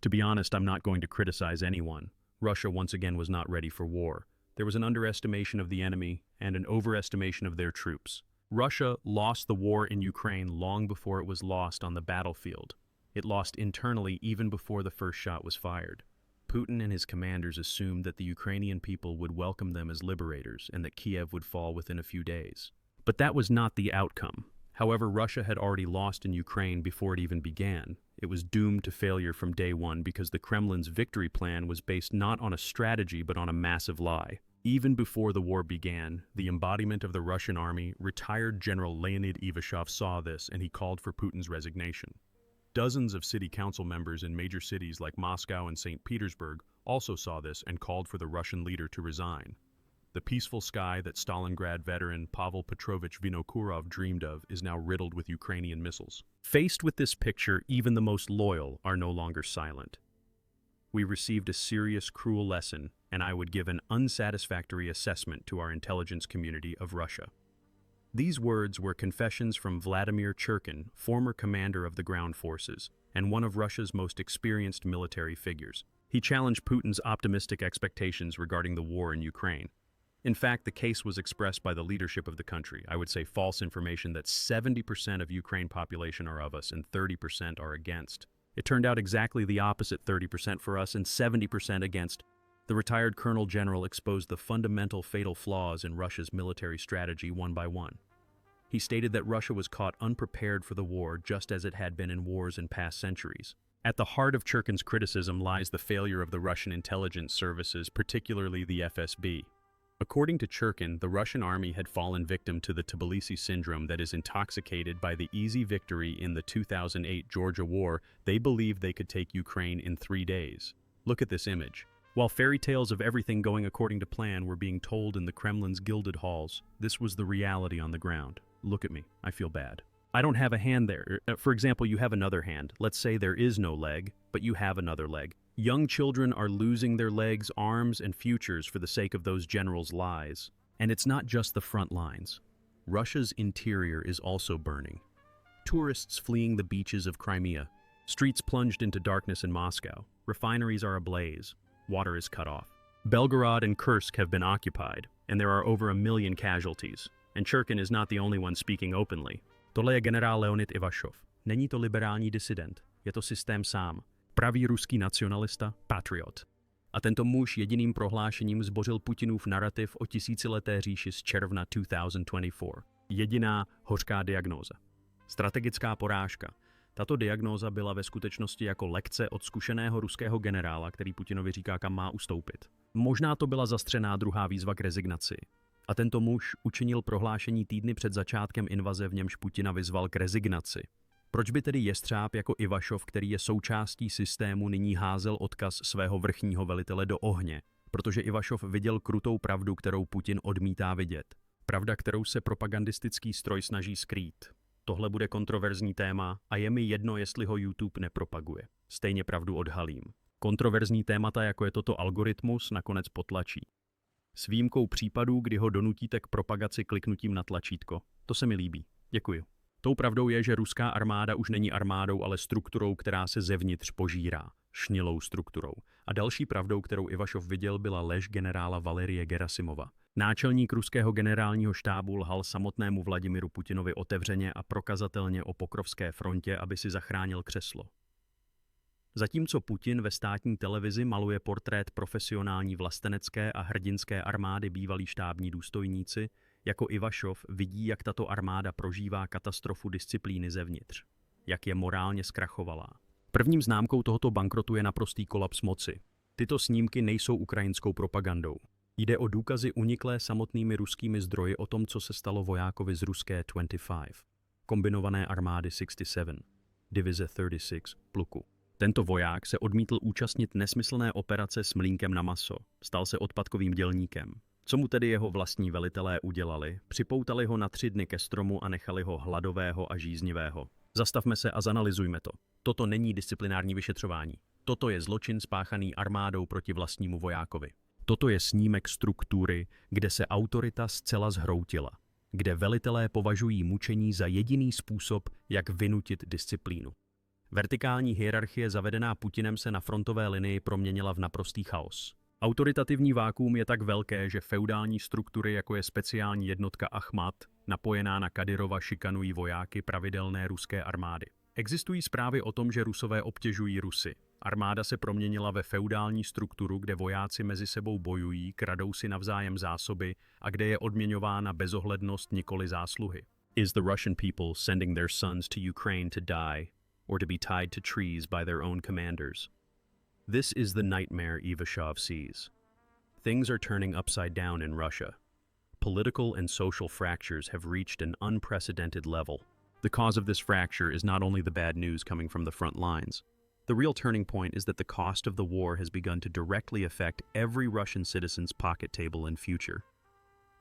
To be honest, I'm not going to criticize anyone. Russia once again was not ready for war. There was an underestimation of the enemy and an overestimation of their troops. Russia lost the war in Ukraine long before it was lost on the battlefield. It lost internally even before the first shot was fired. Putin and his commanders assumed that the Ukrainian people would welcome them as liberators and that Kiev would fall within a few days. But that was not the outcome. However, Russia had already lost in Ukraine before it even began. It was doomed to failure from day one because the Kremlin's victory plan was based not on a strategy but on a massive lie. Even before the war began, the embodiment of the Russian army, retired General Leonid Ivashov, saw this and he called for Putin's resignation. Dozens of city council members in major cities like Moscow and St. Petersburg also saw this and called for the Russian leader to resign. The peaceful sky that Stalingrad veteran Pavel Petrovich Vinokurov dreamed of is now riddled with Ukrainian missiles. Faced with this picture, even the most loyal are no longer silent. We received a serious, cruel lesson, and I would give an unsatisfactory assessment to our intelligence community of Russia. These words were confessions from Vladimir Churkin, former commander of the ground forces, and one of Russia's most experienced military figures. He challenged Putin's optimistic expectations regarding the war in Ukraine. In fact, the case was expressed by the leadership of the country. I would say false information that 70% of Ukraine population are of us and 30% are against. It turned out exactly the opposite, 30% for us and 70% against. The retired Colonel General exposed the fundamental fatal flaws in Russia's military strategy one by one. He stated that Russia was caught unprepared for the war just as it had been in wars in past centuries. At the heart of Churkin's criticism lies the failure of the Russian intelligence services, particularly the FSB. According to Churkin, the Russian army had fallen victim to the Tbilisi syndrome that is intoxicated by the easy victory in the 2008 Georgia War. They believed they could take Ukraine in 3 days. Look at this image. While fairy tales of everything going according to plan were being told in the Kremlin's gilded halls, this was the reality on the ground. Look at me, I feel bad. I don't have a hand there. For example, you have another hand. Let's say there is no leg, but you have another leg. Young children are losing their legs, arms, and futures for the sake of those generals' lies. And it's not just the front lines. Russia's interior is also burning. Tourists fleeing the beaches of Crimea. Streets plunged into darkness in Moscow. Refineries are ablaze. Water is cut off. Belgorod and Kursk have been occupied, and there are over 1 million casualties. And Churkin is not the only one speaking openly. Tohle je generál Leonid Ivashov. Není to liberální disident, je to systém sám. Pravý ruský nacionalista, patriot. A tento muž jediným prohlášením zbořil Putinův narrativ o tisícileté říši z června 2024. Jediná hořká diagnóza. Strategická porážka. Tato diagnóza byla ve skutečnosti jako lekce od zkušeného ruského generála, který Putinovi říká, kam má ustoupit. Možná to byla zastřená druhá výzva k rezignaci. A tento muž učinil prohlášení týdny před začátkem invaze, v němž Putina vyzval k rezignaci. Proč by tedy jestřáb jako Ivashov, který je součástí systému, nyní házel odkaz svého vrchního velitele do ohně? Protože Ivashov viděl krutou pravdu, kterou Putin odmítá vidět. Pravda, kterou se propagandistický stroj snaží skrýt. Tohle bude kontroverzní téma a je mi jedno, jestli ho YouTube nepropaguje. Stejně pravdu odhalím. Kontroverzní témata, jako je toto algoritmus, nakonec potlačí. S výjimkou případů, kdy ho donutíte k propagaci kliknutím na tlačítko. To se mi líbí. Děkuji. Tou pravdou je, že ruská armáda už není armádou, ale strukturou, která se zevnitř požírá. Šnilou strukturou. A další pravdou, kterou Ivashov viděl, byla lež generála Valerie Gerasimova. Náčelník ruského generálního štábu lhal samotnému Vladimiru Putinovi otevřeně a prokazatelně o Pokrovské frontě, aby si zachránil křeslo. Zatímco Putin ve státní televizi maluje portrét profesionální vlastenecké a hrdinské armády bývalí štábní důstojníci, jako Ivashov vidí, jak tato armáda prožívá katastrofu disciplíny zevnitř. Jak je morálně zkrachovalá. Prvním známkou tohoto bankrotu je naprostý kolaps moci. Tyto snímky nejsou ukrajinskou propagandou. Jde o důkazy uniklé samotnými ruskými zdroji o tom, co se stalo vojákovi z ruské 25, kombinované armády 67, divize 36, pluku. Tento voják se odmítl účastnit nesmyslné operace s mlýnkem na maso. Stal se odpadkovým dělníkem. Co mu tedy jeho vlastní velitelé udělali? Připoutali ho na 3 dny ke stromu a nechali ho hladového a žíznivého. Zastavme se a zanalyzujme to. Toto není disciplinární vyšetřování. Toto je zločin spáchaný armádou proti vlastnímu vojákovi. Toto je snímek struktury, kde se autorita zcela zhroutila. Kde velitelé považují mučení za jediný způsob, jak vynutit disciplínu. Vertikální hierarchie zavedená Putinem se na frontové linii proměnila v naprostý chaos. Autoritativní vákuum je tak velké, že feudální struktury, jako je speciální jednotka Achmat, napojená na Kadyrova, šikanují vojáky pravidelné ruské armády. Existují zprávy o tom, že Rusové obtěžují Rusy. Armáda se proměnila ve feudální strukturu, kde vojáci mezi sebou bojují, kradou si navzájem zásoby a kde je odměňována bezohlednost, nikoli zásluhy. Is the Russian people sending their sons to Ukraine to die, or to be tied to trees by their own commanders? This is the nightmare Ivashov sees. Things are turning upside down in Russia. Political and social fractures have reached an unprecedented level. The cause of this fracture is not only the bad news coming from the front lines. The real turning point is that the cost of the war has begun to directly affect every Russian citizen's pocket table and future.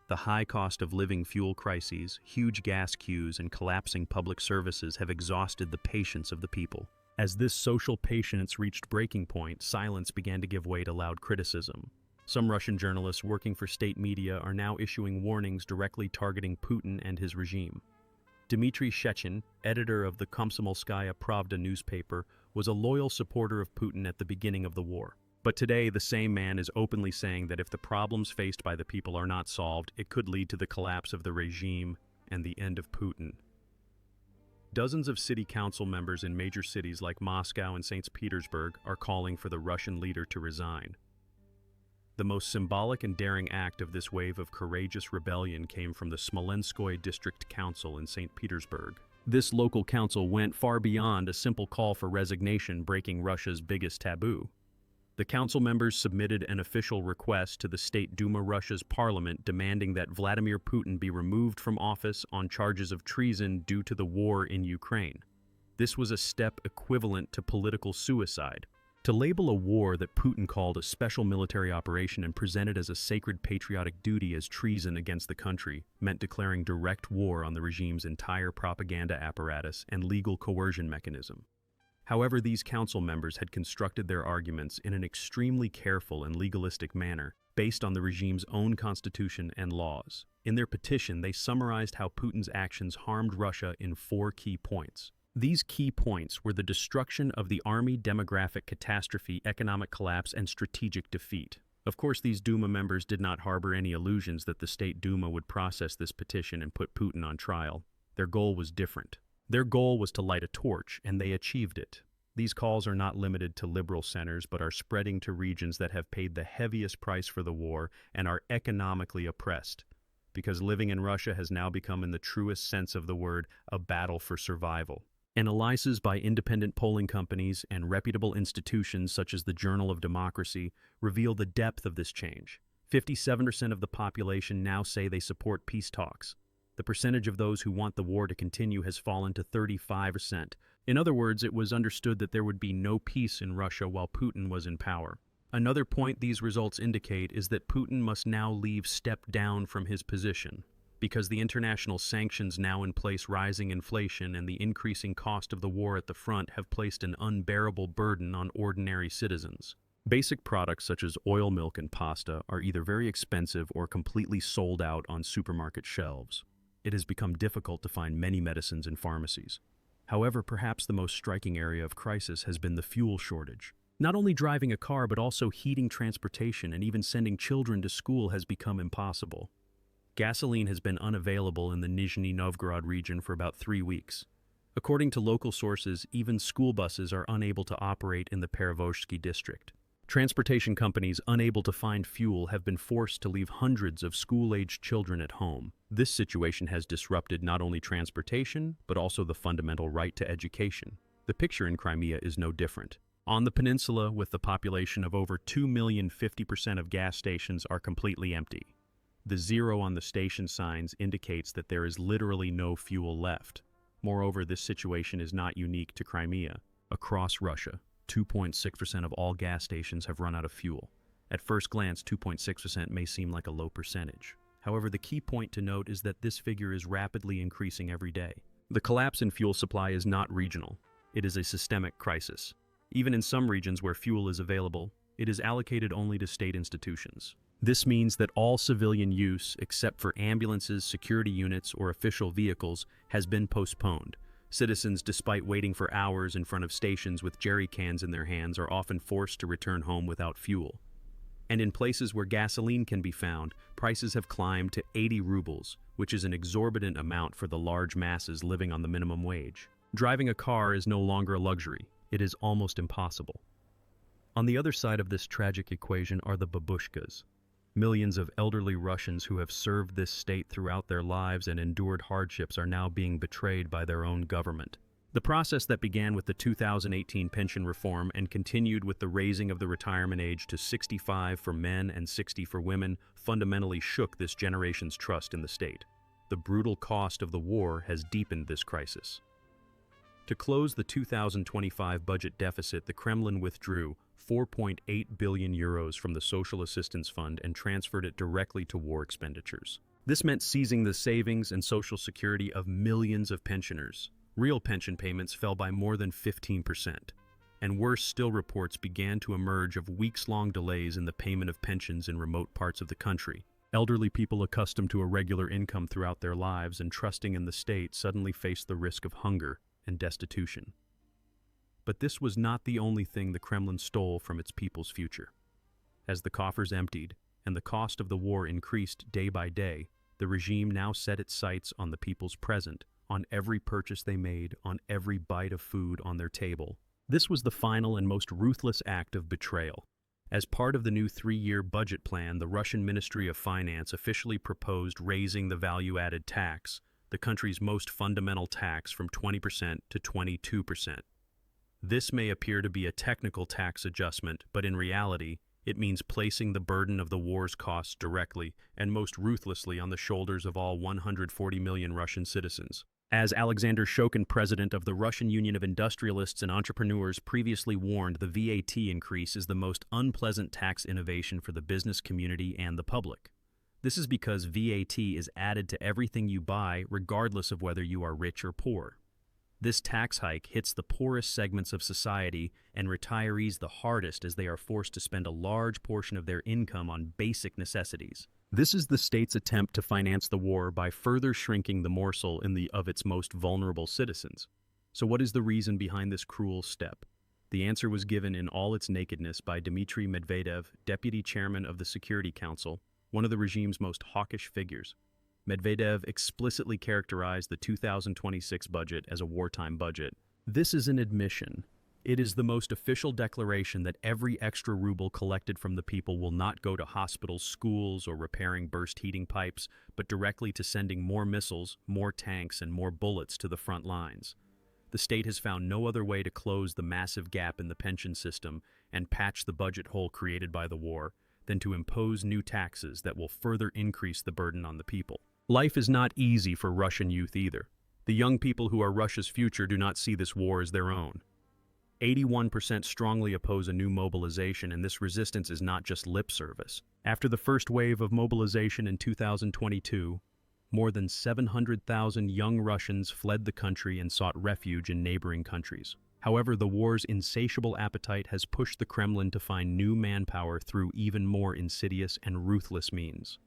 The high cost of living fuel crises, huge gas queues, and collapsing public services have exhausted the patience of the people. As this social patience reached breaking point, silence began to give way to loud criticism. Some Russian journalists working for state media are now issuing warnings directly targeting Putin and his regime. Dmitry Shechin, editor of the Komsomolskaya Pravda newspaper, was a loyal supporter of Putin at the beginning of the war. But today, the same man is openly saying that if the problems faced by the people are not solved, it could lead to the collapse of the regime and the end of Putin. Dozens of city council members in major cities like Moscow and St. Petersburg are calling for the Russian leader to resign. The most symbolic and daring act of this wave of courageous rebellion came from the Smolenskoye District Council in St. Petersburg. This local council went far beyond a simple call for resignation, breaking Russia's biggest taboo. The council members submitted an official request to the State Duma, Russia's parliament, demanding that Vladimir Putin be removed from office on charges of treason due to the war in Ukraine. This was a step equivalent to political suicide. To label a war that Putin called a special military operation and presented as a sacred patriotic duty as treason against the country meant declaring direct war on the regime's entire propaganda apparatus and legal coercion mechanism. However, these council members had constructed their arguments in an extremely careful and legalistic manner, based on the regime's own constitution and laws. In their petition, they summarized how Putin's actions harmed Russia in 4 key points. These key points were the destruction of the army, demographic catastrophe, economic collapse, and strategic defeat. Of course, these Duma members did not harbor any illusions that the State Duma would process this petition and put Putin on trial. Their goal was different. Their goal was to light a torch, and they achieved it. These calls are not limited to liberal centers, but are spreading to regions that have paid the heaviest price for the war and are economically oppressed, because living in Russia has now become, in the truest sense of the word, a battle for survival. Analyses by independent polling companies and reputable institutions such as the Journal of Democracy reveal the depth of this change. 57% of the population now say they support peace talks. The percentage of those who want the war to continue has fallen to 35%. In other words, it was understood that there would be no peace in Russia while Putin was in power. Another point these results indicate is that Putin must now step down from his position, because the international sanctions now in place, rising inflation, and the increasing cost of the war at the front have placed an unbearable burden on ordinary citizens. Basic products such as oil, milk, and pasta are either very expensive or completely sold out on supermarket shelves. It has become difficult to find many medicines in pharmacies. However, perhaps the most striking area of crisis has been the fuel shortage. Not only driving a car, but also heating transportation and even sending children to school has become impossible. Gasoline has been unavailable in the Nizhny Novgorod region for about 3 weeks. According to local sources, even school buses are unable to operate in the Perevodzhsky district. Transportation companies unable to find fuel have been forced to leave hundreds of school-aged children at home. This situation has disrupted not only transportation, but also the fundamental right to education. The picture in Crimea is no different. On the peninsula, with the population of over 2 million, 50% of gas stations are completely empty. The zero on the station signs indicates that there is literally no fuel left. Moreover, this situation is not unique to Crimea. Across Russia, 2.6% of all gas stations have run out of fuel. At first glance, 2.6% may seem like a low percentage. However, the key point to note is that this figure is rapidly increasing every day. The collapse in fuel supply is not regional. It is a systemic crisis. Even in some regions where fuel is available, it is allocated only to state institutions. This means that all civilian use, except for ambulances, security units, or official vehicles, has been postponed. Citizens, despite waiting for hours in front of stations with jerry cans in their hands, are often forced to return home without fuel. And in places where gasoline can be found, prices have climbed to 80 rubles, which is an exorbitant amount for the large masses living on the minimum wage. Driving a car is no longer a luxury. It is almost impossible. On the other side of this tragic equation are the babushkas. Millions of elderly Russians who have served this state throughout their lives and endured hardships are now being betrayed by their own government. The process that began with the 2018 pension reform and continued with the raising of the retirement age to 65 for men and 60 for women fundamentally shook this generation's trust in the state. The brutal cost of the war has deepened this crisis. To close the 2025 budget deficit, the Kremlin withdrew 4.8 billion euros from the Social Assistance Fund and transferred it directly to war expenditures. This meant seizing the savings and social security of millions of pensioners. Real pension payments fell by more than 15%. And worse still, reports began to emerge of weeks-long delays in the payment of pensions in remote parts of the country. Elderly people accustomed to a regular income throughout their lives and trusting in the state suddenly faced the risk of hunger and destitution. But this was not the only thing the Kremlin stole from its people's future. As the coffers emptied and the cost of the war increased day by day, the regime now set its sights on the people's present, on every purchase they made, on every bite of food on their table. This was the final and most ruthless act of betrayal. As part of the new 3-year budget plan, the Russian Ministry of Finance officially proposed raising the value-added tax, the country's most fundamental tax, from 20% to 22%. This may appear to be a technical tax adjustment, but in reality, it means placing the burden of the war's costs directly and most ruthlessly on the shoulders of all 140 million Russian citizens. As Alexander Shokin, president of the Russian Union of Industrialists and Entrepreneurs, previously warned, the VAT increase is the most unpleasant tax innovation for the business community and the public. This is because VAT is added to everything you buy, regardless of whether you are rich or poor. This tax hike hits the poorest segments of society and retirees the hardest, as they are forced to spend a large portion of their income on basic necessities. This is the state's attempt to finance the war by further shrinking the morsel of its most vulnerable citizens. So what is the reason behind this cruel step? The answer was given in all its nakedness by Dmitry Medvedev, deputy chairman of the Security Council, one of the regime's most hawkish figures. Medvedev explicitly characterized the 2026 budget as a wartime budget. This is an admission. It is the most official declaration that every extra ruble collected from the people will not go to hospitals, schools, or repairing burst heating pipes, but directly to sending more missiles, more tanks, and more bullets to the front lines. The state has found no other way to close the massive gap in the pension system and patch the budget hole created by the war than to impose new taxes that will further increase the burden on the people. Life is not easy for Russian youth either. The young people who are Russia's future do not see this war as their own. 81% strongly oppose a new mobilization, and this resistance is not just lip service. After the first wave of mobilization in 2022, more than 700,000 young Russians fled the country and sought refuge in neighboring countries. However, the war's insatiable appetite has pushed the Kremlin to find new manpower through even more insidious and ruthless means.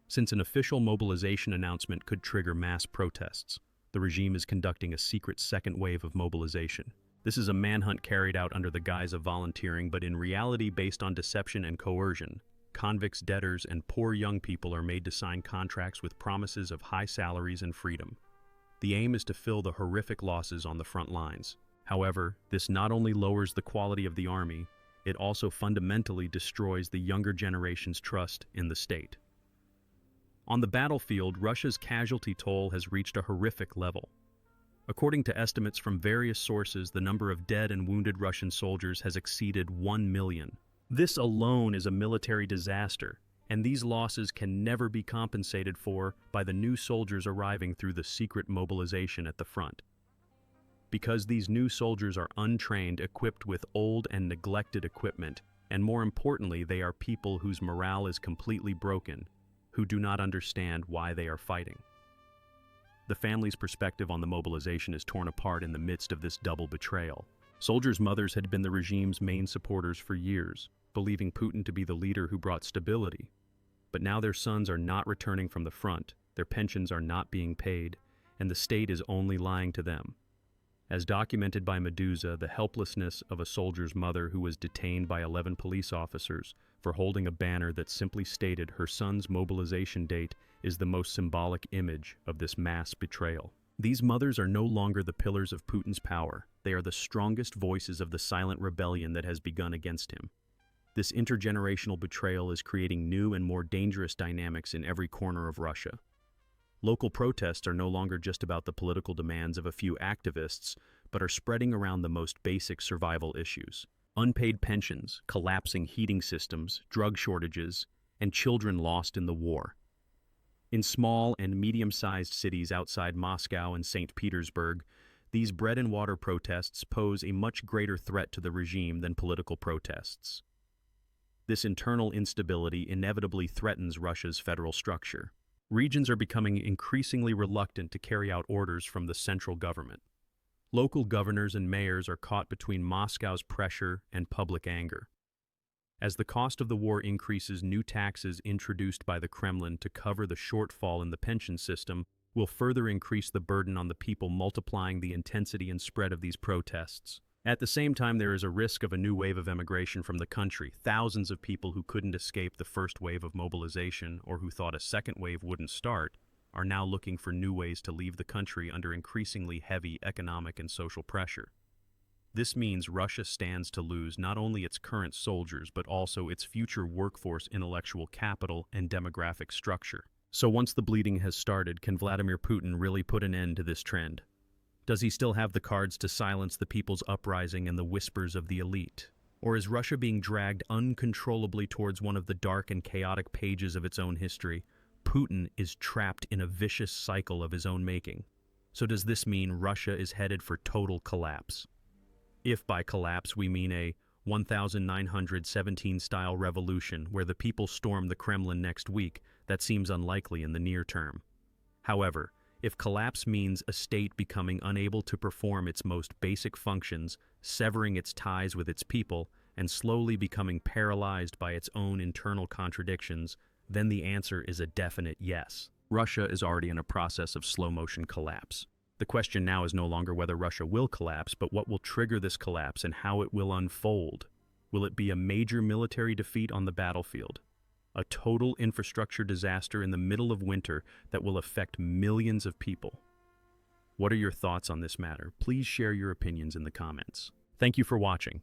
Since an official mobilization announcement could trigger mass protests, the regime is conducting a secret second wave of mobilization. This is a manhunt carried out under the guise of volunteering, but in reality based on deception and coercion. Convicts, debtors, and poor young people are made to sign contracts with promises of high salaries and freedom. The aim is to fill the horrific losses on the front lines. However, this not only lowers the quality of the army, it also fundamentally destroys the younger generation's trust in the state. On the battlefield, Russia's casualty toll has reached a horrific level. According to estimates from various sources, the number of dead and wounded Russian soldiers has exceeded 1 million. This alone is a military disaster, and these losses can never be compensated for by the new soldiers arriving through the secret mobilization at the front. Because these new soldiers are untrained, equipped with old and neglected equipment, and more importantly, they are people whose morale is completely broken, who do not understand why they are fighting. The family's perspective on the mobilization is torn apart in the midst of this double betrayal. Soldiers' mothers had been the regime's main supporters for years, believing Putin to be the leader who brought stability. But now their sons are not returning from the front, their pensions are not being paid, and the state is only lying to them. As documented by Medusa, the helplessness of a soldier's mother who was detained by 11 police officers for holding a banner that simply stated her son's mobilization date is the most symbolic image of this mass betrayal. These mothers are no longer the pillars of Putin's power. They are the strongest voices of the silent rebellion that has begun against him. This intergenerational betrayal is creating new and more dangerous dynamics in every corner of Russia. Local protests are no longer just about the political demands of a few activists, but are spreading around the most basic survival issues. Unpaid pensions, collapsing heating systems, drug shortages, and children lost in the war. In small and medium-sized cities outside Moscow and St. Petersburg, these bread-and-water protests pose a much greater threat to the regime than political protests. This internal instability inevitably threatens Russia's federal structure. Regions are becoming increasingly reluctant to carry out orders from the central government. Local governors and mayors are caught between Moscow's pressure and public anger. As the cost of the war increases, new taxes introduced by the Kremlin to cover the shortfall in the pension system will further increase the burden on the people, multiplying the intensity and spread of these protests. At the same time, there is a risk of a new wave of emigration from the country. Thousands of people who couldn't escape the first wave of mobilization or who thought a second wave wouldn't start are now looking for new ways to leave the country under increasingly heavy economic and social pressure. This means Russia stands to lose not only its current soldiers, but also its future workforce, intellectual capital, and demographic structure. So once the bleeding has started, can Vladimir Putin really put an end to this trend? Does he still have the cards to silence the people's uprising and the whispers of the elite? Or is Russia being dragged uncontrollably towards one of the dark and chaotic pages of its own history? Putin is trapped in a vicious cycle of his own making. So does this mean Russia is headed for total collapse? If by collapse we mean a 1917-style revolution where the people storm the Kremlin next week, that seems unlikely in the near term. However, if collapse means a state becoming unable to perform its most basic functions, severing its ties with its people, and slowly becoming paralyzed by its own internal contradictions, then the answer is a definite yes. Russia is already in a process of slow-motion collapse. The question now is no longer whether Russia will collapse, but what will trigger this collapse and how it will unfold. Will it be a major military defeat on the battlefield? A total infrastructure disaster in the middle of winter that will affect millions of people? What are your thoughts on this matter? Please share your opinions in the comments. Thank you for watching.